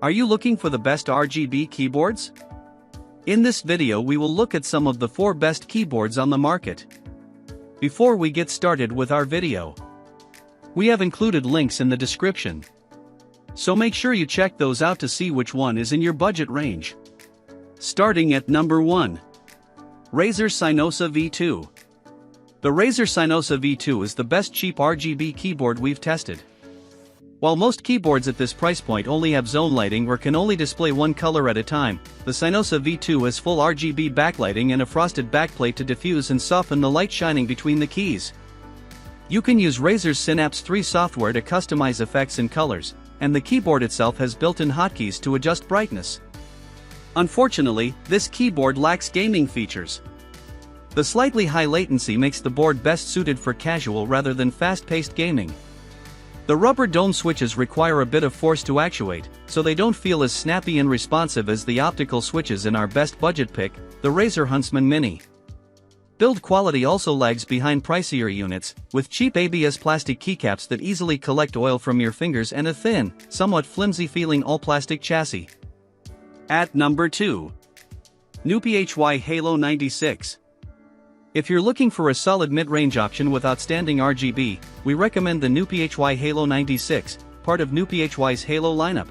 Are you looking for the best RGB keyboards? In this video we will look at some of the 4 best keyboards on the market. Before we get started with our video, we have included links in the description, so make sure you check those out to see which one is in your budget range. Starting at number 1. Razer Cynosa V2. The Razer Cynosa V2 is the best cheap RGB keyboard we've tested. While most keyboards at this price point only have zone lighting or can only display one color at a time, the Cynosa V2 has full RGB backlighting and a frosted backplate to diffuse and soften the light shining between the keys. You can use Razer's Synapse 3 software to customize effects and colors, and the keyboard itself has built-in hotkeys to adjust brightness. Unfortunately, this keyboard lacks gaming features. The slightly high latency makes the board best suited for casual rather than fast-paced gaming. The rubber dome switches require a bit of force to actuate, so they don't feel as snappy and responsive as the optical switches in our best budget pick, the Razer Huntsman Mini. Build quality also lags behind pricier units, with cheap ABS plastic keycaps that easily collect oil from your fingers and a thin, somewhat flimsy-feeling all-plastic chassis. At number 2. NUPHY Halo 96. If you're looking for a solid mid-range option with outstanding RGB, we recommend the NUPHY Halo 96, part of NUPHY's Halo lineup.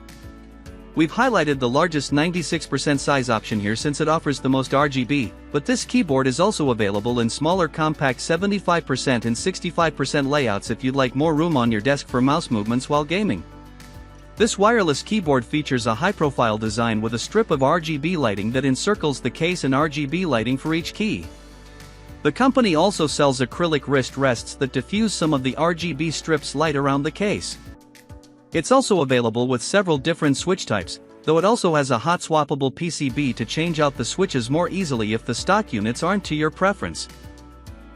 We've highlighted the largest 96% size option here since it offers the most RGB, but this keyboard is also available in smaller compact 75% and 65% layouts if you'd like more room on your desk for mouse movements while gaming. This wireless keyboard features a high-profile design with a strip of RGB lighting that encircles the case and RGB lighting for each key. The company also sells acrylic wrist rests that diffuse some of the RGB strips light around the case. It's also available with several different switch types, though it also has a hot swappable PCB to change out the switches more easily if the stock units aren't to your preference.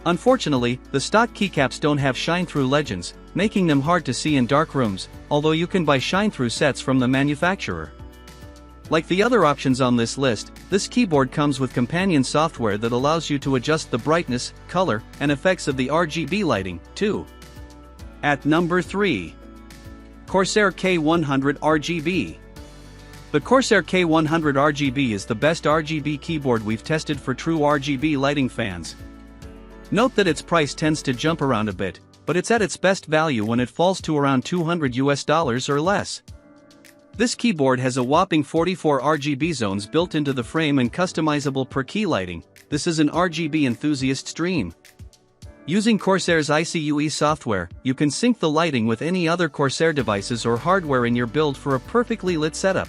Unfortunately, the stock keycaps don't have shine-through legends, making them hard to see in dark rooms, although you can buy shine-through sets from the manufacturer. Like the other options on this list, this keyboard comes with companion software that allows you to adjust the brightness, color, and effects of the RGB lighting, too. At number 3. Corsair K100 RGB. The Corsair K100 RGB is the best RGB keyboard we've tested for true RGB lighting fans. Note that its price tends to jump around a bit, but it's at its best value when it falls to around $200 or less. This keyboard has a whopping 44 RGB zones built into the frame and customizable per key lighting. This is an RGB enthusiast's dream. Using Corsair's ICUE software, you can sync the lighting with any other Corsair devices or hardware in your build for a perfectly lit setup.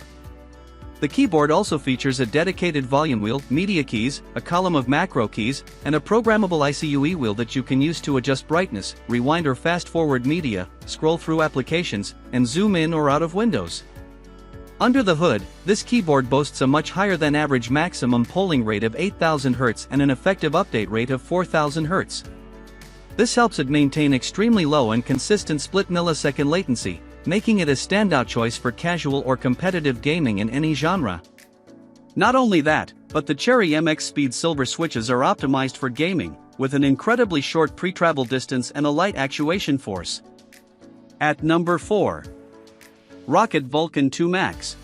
The keyboard also features a dedicated volume wheel, media keys, a column of macro keys, and a programmable ICUE wheel that you can use to adjust brightness, rewind or fast-forward media, scroll through applications, and zoom in or out of windows. Under the hood, this keyboard boasts a much higher than average maximum polling rate of 8000 Hz and an effective update rate of 4000 Hz. This helps it maintain extremely low and consistent split-millisecond latency, making it a standout choice for casual or competitive gaming in any genre. Not only that, but the Cherry MX Speed Silver switches are optimized for gaming, with an incredibly short pre-travel distance and a light actuation force. At number 4. Rocket Vulcan 2 Max.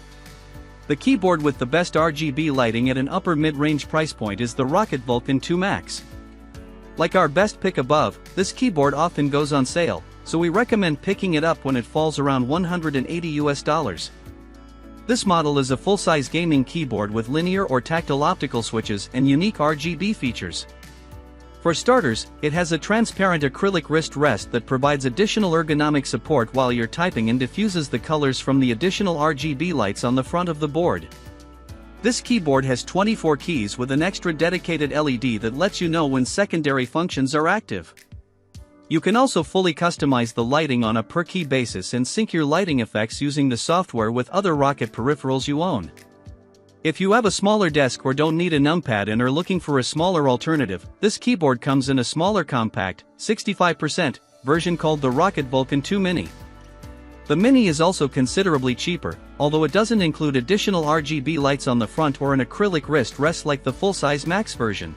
The keyboard with the best RGB lighting at an upper mid-range price point is the Rocket Vulcan 2 Max. Like our best pick above, this keyboard often goes on sale, so we recommend picking it up when it falls around $180. This model is a full-size gaming keyboard with linear or tactile optical switches and unique RGB features. For starters, it has a transparent acrylic wrist rest that provides additional ergonomic support while you're typing and diffuses the colors from the additional RGB lights on the front of the board. This keyboard has 24 keys with an extra dedicated LED that lets you know when secondary functions are active. You can also fully customize the lighting on a per-key basis and sync your lighting effects using the software with other Rocket peripherals you own. If you have a smaller desk or don't need a numpad and are looking for a smaller alternative, this keyboard comes in a smaller compact, 65%, version called the Rocket Vulcan 2 Mini. The Mini is also considerably cheaper, although it doesn't include additional RGB lights on the front or an acrylic wrist rest like the full-size Max version.